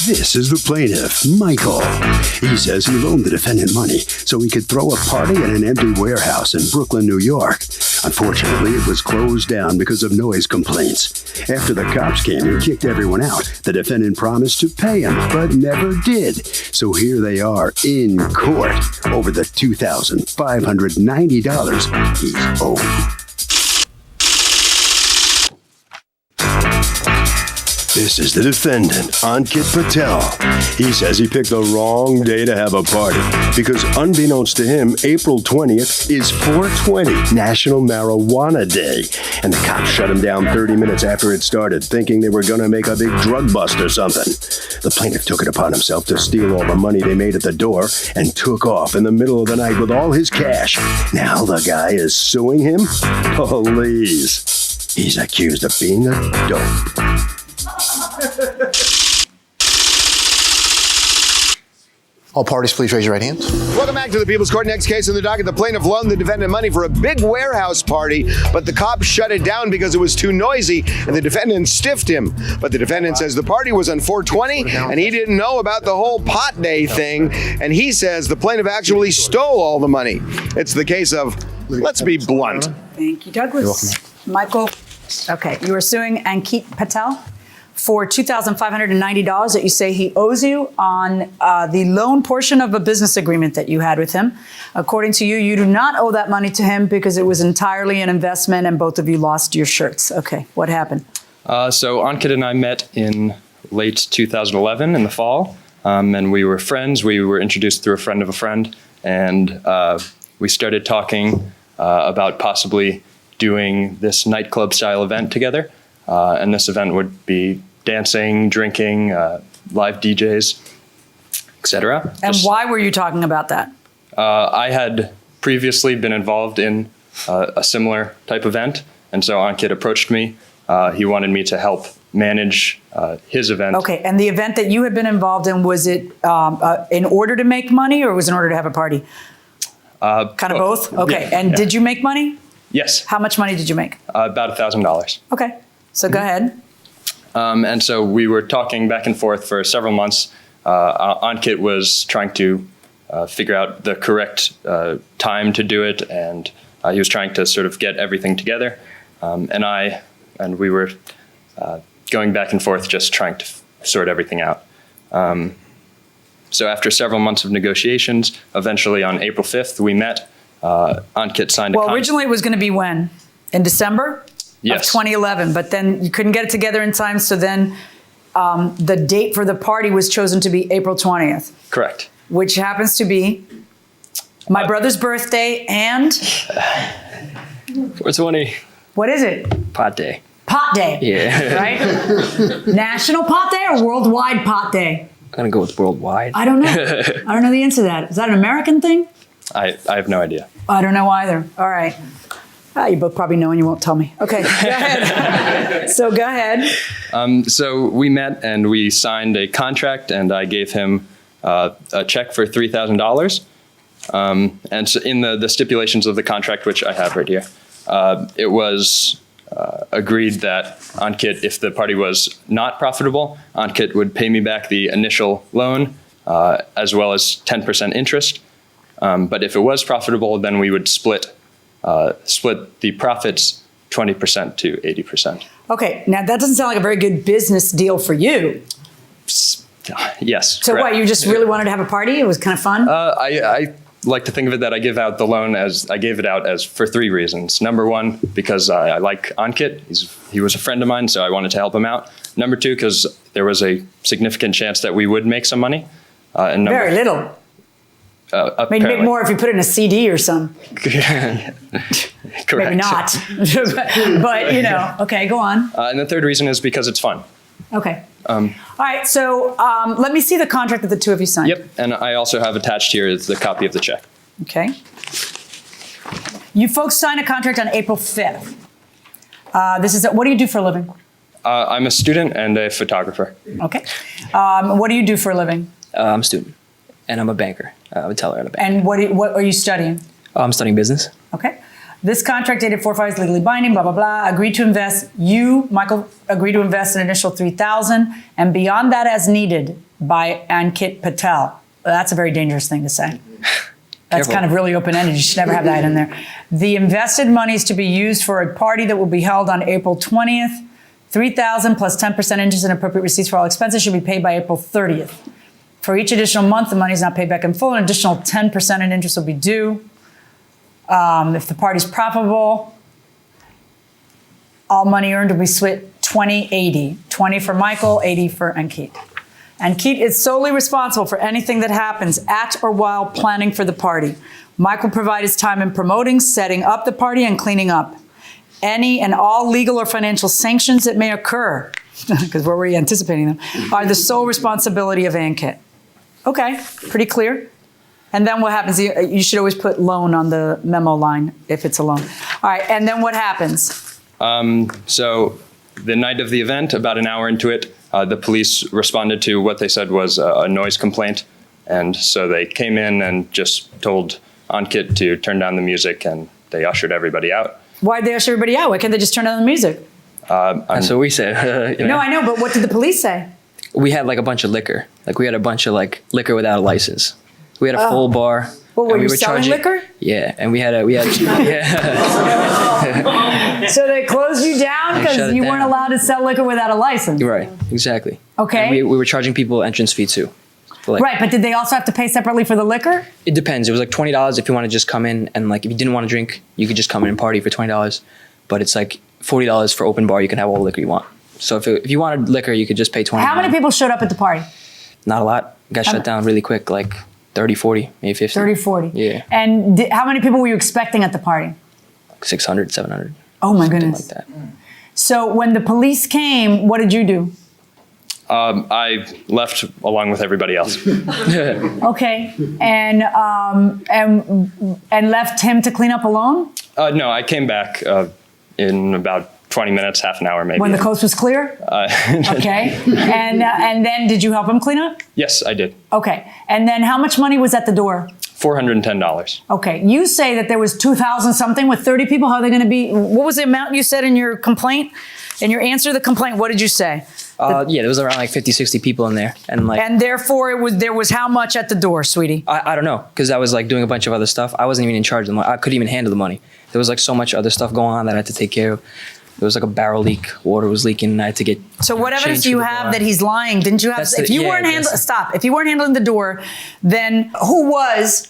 This is the plaintiff, Michael. He says he loaned the defendant money so he could throw a party at an empty warehouse in Brooklyn, New York. Unfortunately, it was closed down because of noise complaints. After the cops came and kicked everyone out, the defendant promised to pay him, but never did. So here they are in court over the $2,590 he's owed. This is the defendant, Ankit Patel. He says he picked the wrong day to have a party because unbeknownst to him, April 20th is 420, National Marijuana Day. And the cops shut him down 30 minutes after it started, thinking they were going to make a big drug bust or something. The plaintiff took it upon himself to steal all the money they made at the door and took off in the middle of the night with all his cash. Now the guy is suing him? Please. He's accused of being a dope. All parties, please raise your right hands. Welcome back to the People's Court. Next case in the docket, the plaintiff loaned the defendant money for a big warehouse party, but the cops shut it down because it was too noisy, and the defendant stiffed him. But the defendant says the party was on 420, and he didn't know about the whole pot day thing, and he says the plaintiff actually stole all the money. It's the case of, let's be blunt. Thank you, Douglas. Michael, okay, you are suing Ankit Patel for $2,590 that you say he owes you on the loan portion of a business agreement that you had with him. According to you, you do not owe that money to him because it was entirely an investment and both of you lost your shirts. Okay, what happened? So Ankit and I met in late 2011 in the fall, and we were friends. We were introduced through a friend of a friend, and we started talking about possibly doing this nightclub style event together. And this event would be dancing, drinking, live DJs, etc. And why were you talking about that? I had previously been involved in a similar type event, and so Ankit approached me. He wanted me to help manage his event. Okay, and the event that you had been involved in, was it in order to make money or was it in order to have a party? Kind of both? Okay, yeah, and did you make money? Yes. How much money did you make? About $1,000. Okay, so go ahead. And so we were talking back and forth for several months. Ankit was trying to figure out the correct time to do it, and he was trying to sort of get everything together. And we were going back and forth just trying to sort everything out. So after several months of negotiations, eventually on April 5th, we met. Ankit signed a contract. Well, originally it was going to be when? In December? Yes. Of 2011, but then you couldn't get it together in time, so then the date for the party was chosen to be April 20th. Correct. Which happens to be my brother's birthday and... 420. What is it? Pot Day. Pot Day. Yeah. Right? National Pot Day or Worldwide Pot Day? I'm going to go with worldwide. I don't know. I don't know the answer to that. Is that an American thing? I have no idea. I don't know either. All right. You both probably know and you won't tell me. Okay, go ahead. So go ahead. So we met and we signed a contract, and I gave him a check for $3,000. And so in the stipulations of the contract, which I have right here, it was agreed that Ankit, if the party was not profitable, Ankit would pay me back the initial loan as well as 10% interest. But if it was profitable, then we would split the profits 20% to 80%. Okay, now that doesn't sound like a very good business deal for you. Yes. So what, you just really wanted to have a party? It was kind of fun? I like to think of it that I gave out the loan I gave it out as for three reasons. Number one, because I like Ankit. He was a friend of mine, so I wanted to help him out. Number two, because there was a significant chance that we would make some money. And very little. Maybe make more if you put it in a CD or something. Correct. Maybe not. But, you know, okay, go on. And the third reason is because it's fun. Okay. All right, so let me see the contract that the two of you signed. Yep, and I also have attached here the copy of the check. Okay. You folks signed a contract on April 5th. What do you do for a living? I'm a student and a photographer. Okay. What do you do for a living? I'm a student, and I'm a banker. I'm a teller at a bank. And what are you studying? I'm studying business. Okay. This contract dated 4/5 is legally binding, blah, blah, blah. Agreed to invest. You, Michael, agreed to invest an initial $3,000 and beyond that as needed by Ankit Patel. That's a very dangerous thing to say. That's kind of really open-ended. You should never have that in there. The invested money is to be used for a party that will be held on April 20th. $3,000 plus 10% interest and appropriate receipts for all expenses should be paid by April 30th. For each additional month, the money is not paid back in full. An additional 10% in interest will be due. If the party's profitable, all money earned will be split 20-80. 20 for Michael, 80 for Ankit. Ankit is solely responsible for anything that happens at or while planning for the party. Michael provided his time in promoting, setting up the party, and cleaning up. Any and all legal or financial sanctions that may occur, because we're already anticipating them, are the sole responsibility of Ankit. Okay, pretty clear. And then what happens? You should always put loan on the memo line if it's a loan. All right, and then what happens? So the night of the event, about an hour into it, the police responded to what they said was a noise complaint. And so they came in and just told Ankit to turn down the music, and they ushered everybody out. Why'd they usher everybody out? Why can't they just turn down the music? That's what we said. No, I know, but what did the police say? We had like a bunch of liquor. Like we had a bunch of like liquor without a license. We had a full bar. Well, were and you we were selling charging, liquor? Yeah, and we had So they closed you down because you weren't allowed to sell liquor without a license? Right, exactly. Okay. And we were charging people entrance fee too. Like, Right, but did they also have to pay separately for the liquor? It depends. It was like $20 if you want to just come in, and like if you didn't want to drink, you could just come in and party for $20. But it's like $40 for open bar. You can have all the liquor you want. So if you wanted liquor, you could just pay $20. How many people showed up at the party? Not a lot. Got shut down really quick, like 30, 40, maybe 50. 30, 40. Yeah. And how many people were you expecting at the party? 600, 700. Oh my something goodness. like that. So when the police came, what did you do? I left along with everybody else. Okay, and left him to clean up alone? No, I came back in about 20 minutes, half an hour maybe. When the coast was clear? Okay, and then did you help him clean up? Yes, I did. Okay, and then how much money was at the door? $410. Okay, you say that there was 2,000 something with 30 people. How are they going to be? What was the amount you said in your complaint? In your answer to the complaint, what did you say? Yeah, there was around like 50, 60 people in there. And therefore, there was how much at the door, sweetie? I don't know, because I was like doing a bunch of other stuff. I wasn't even in charge of the money. I couldn't even handle the money. There was like so much other stuff going on that I had to take care of. There was like a barrel leak. Water was leaking, and I had to get. So what evidence do you have that he's lying? Didn't you have? That's If the- you yeah, weren't handling, that's- stop. If you weren't handling the door, then who was?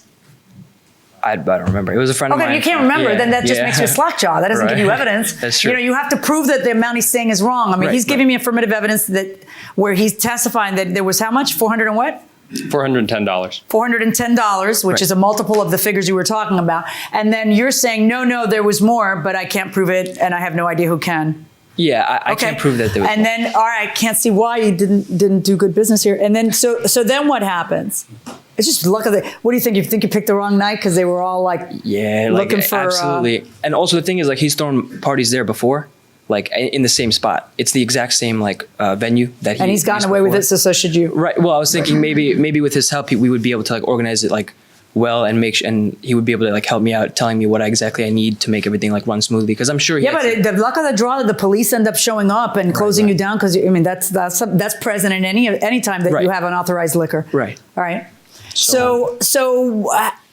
I don't remember. It was a friend of mine. Okay, you can't remember. Yeah, Then that just yeah. makes you a slack jaw. That doesn't give you evidence. That's true. You know, you have to prove that the amount he's saying is wrong. I mean, Right, he's giving me affirmative evidence that where he's testifying that there was how much? 400 and what? $410. $410, which Right. is a multiple of the figures you were talking about. And then you're saying, no, there was more, but I can't prove it, and I have no idea who can. Yeah, I can't prove that there was. And then, all right, can't see why you didn't do good business here. And then, so then what happens? It's just luck of the. What do you think? You think you picked the wrong night because they were all like, yeah, like looking for absolutely. And also the thing is, like, he's thrown parties there before, like in the same spot. It's the exact same like venue that he. And he's gotten used away with before. it, so should you. Right. Well, I was thinking maybe with his help, we would be able to like organize it like well and and he would be able to like help me out, telling me what exactly I need to make everything like run smoothly. Because I'm sure. Yeah, but the luck of the draw that the police end up showing up and closing you down because I mean that's present in any time that you have unauthorized liquor. Right. All right. So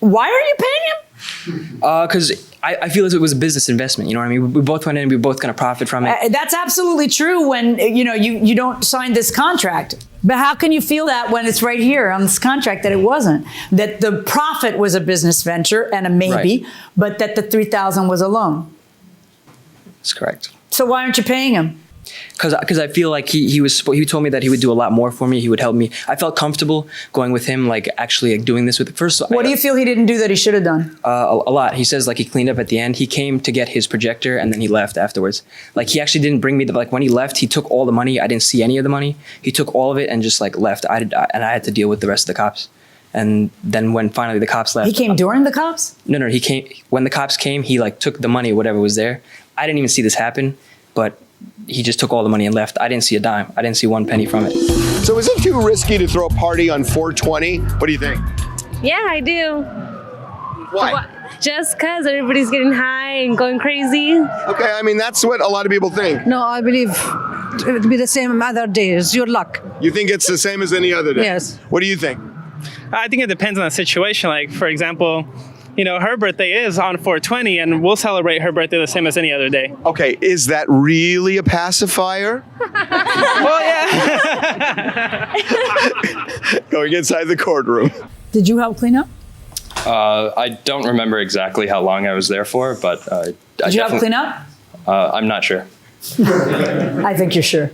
why are you paying him? Because I feel as it was a business investment. You know what I mean? We both went in. We were both going to profit from it. That's absolutely true when you don't sign this contract. But how can you feel that when it's right here on this contract that it wasn't? That the profit was a business venture and a maybe, but that the $3,000 was a loan. That's correct. So why aren't you paying him? Because I feel like he told me that he would do a lot more for me. He would help me. I felt comfortable going with him, like actually like, doing this with. First, What do you feel he didn't do that he should have done? A lot. He says like he cleaned up at the end. He came to get his projector and then he left afterwards. Like he actually didn't bring me like when he left, he took all the money. I didn't see any of the money. He took all of it and just like left. And I had to deal with the rest of the cops. And then when finally the cops left, He came during the cops? No, he came when the cops came. He like took the money, whatever was there. I didn't even see this happen, but he just took all the money and left. I didn't see a dime. I didn't see one penny from it. So is it too risky to throw a party on 420? What do you think? Yeah, I do. Why? Just because everybody's getting high and going crazy. Okay, I mean, that's what a lot of people think. No, I believe it would be the same other days. Your luck. You think it's the same as any other day? Yes. What do you think? I think it depends on the situation. Like, for example, her birthday is on 4/20, and we'll celebrate her birthday the same as any other day. Okay, is that really a pacifier? Well, yeah. Going inside the courtroom. Did you help clean up? I don't remember exactly how long I was there for, but Did you help clean up? I'm not sure. I think you're sure.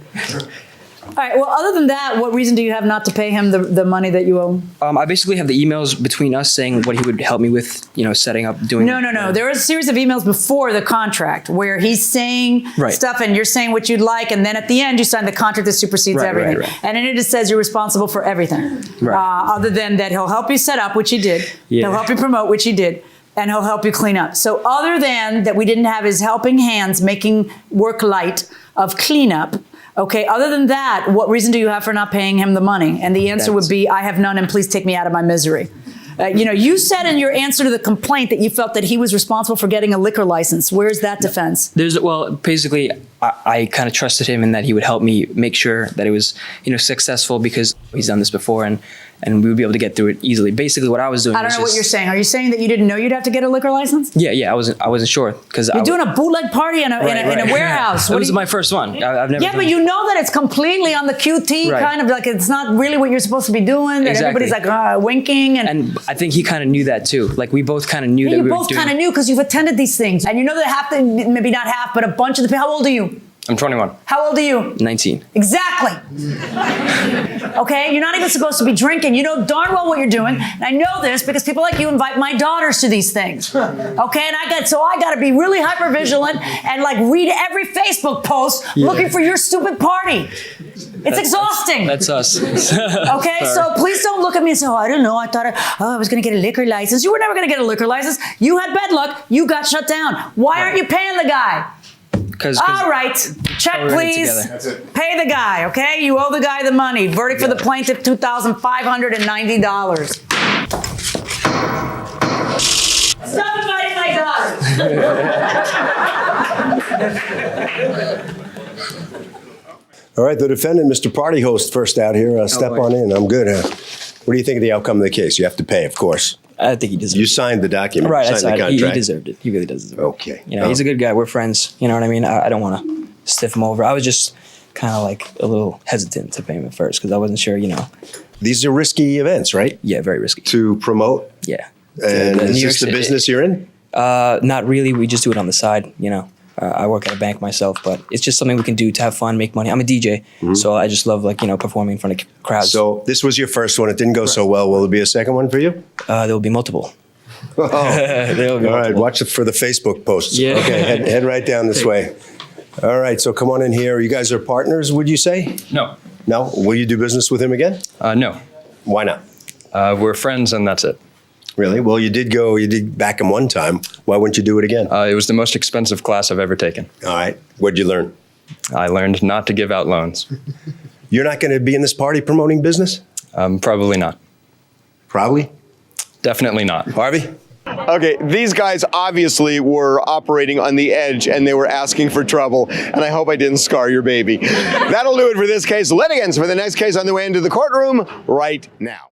All right. Well, other than that, what reason do you have not to pay him the money that you owe? I basically have the emails between us saying what he would help me with, setting up, doing. No. There was a series of emails before the contract where he's saying stuff and you're saying what you'd like, and then at the end you sign the contract that supersedes everything. Right. And in it says you're responsible for everything. Right. Other than that, he'll help you set up, which he did. Yeah. He'll help you promote, which he did. And he'll help you clean up. So other than that, we didn't have his helping hands making work light of cleanup. Okay, other than that, what reason do you have for not paying him the money? And the answer would be, I have none, and please take me out of my misery. You said in your answer to the complaint that you felt that he was responsible for getting a liquor license. Where's that defense? Basically, I kind of trusted him in that he would help me make sure that it was, successful, because he's done this before, and we would be able to get through it easily. Basically, what I was doing. I don't know what you're saying. Are you saying that you didn't know you'd have to get a liquor license? Yeah. I wasn't sure because you're doing a bootleg party in a warehouse. It was my first one. I've never. Yeah, but you know that it's completely on the QT, kind of like it's not really what you're supposed to be doing. That everybody's like winking, and I think he kind of knew that too. Like we both kind of knew that we were doing. You both kind of knew because you've attended these things, and you know that maybe not half, but a bunch of the people. How old are you? I'm 21. How old are you? 19. Exactly. Okay, you're not even supposed to be drinking. You know darn well what you're doing. And I know this because people like you invite my daughters to these things. Okay, and I got to be really hyper vigilant and like read every Facebook post looking for your stupid party. It's exhausting. That's us. Okay, so please don't look at me and say, I don't know. I thought I was going to get a liquor license. You were never going to get a liquor license. You had bad luck. You got shut down. Why aren't you paying the guy? All right, check please. Pay the guy, okay? You owe the guy the money. Verdict for the plaintiff, $2,590. Stop inviting my daughter. All right, the defendant, Mr. Party Host, first out here. Step on in. I'm good. What do you think of the outcome of the case? You have to pay, of course. I think he deserved it. You signed the document. Right, you signed the contract. He deserved it. He really does deserve it. Okay. He's a good guy. We're friends. You know what I mean? I don't want to stiff him over. I was just kind of like a little hesitant to pay him at first because I wasn't sure, These are risky events, right? Yeah, very risky. To promote? Yeah. And is this the business you're in? Not really. We just do it on the side, I work at a bank myself, but it's just something we can do to have fun, make money. I'm a DJ, so I just love performing in front of crowds. So this was your first one. It didn't go so well. Will there be a second one for you? There will be multiple. All right, watch it for the Facebook posts. Yeah. Okay, head right down this way. All right, so come on in here. You guys are partners, would you say? No. No? Will you do business with him again? No. Why not? We're friends, and that's it. Really? Well, you did back him one time. Why wouldn't you do it again? It was the most expensive class I've ever taken. All right. What'd you learn? I learned not to give out loans. You're not going to be in this party promoting business? Probably not. Probably? Definitely not. Harvey? Okay, these guys obviously were operating on the edge and they were asking for trouble, and I hope I didn't scar your baby. That'll do it for this case. Litigants for the next case on the way into the courtroom right now.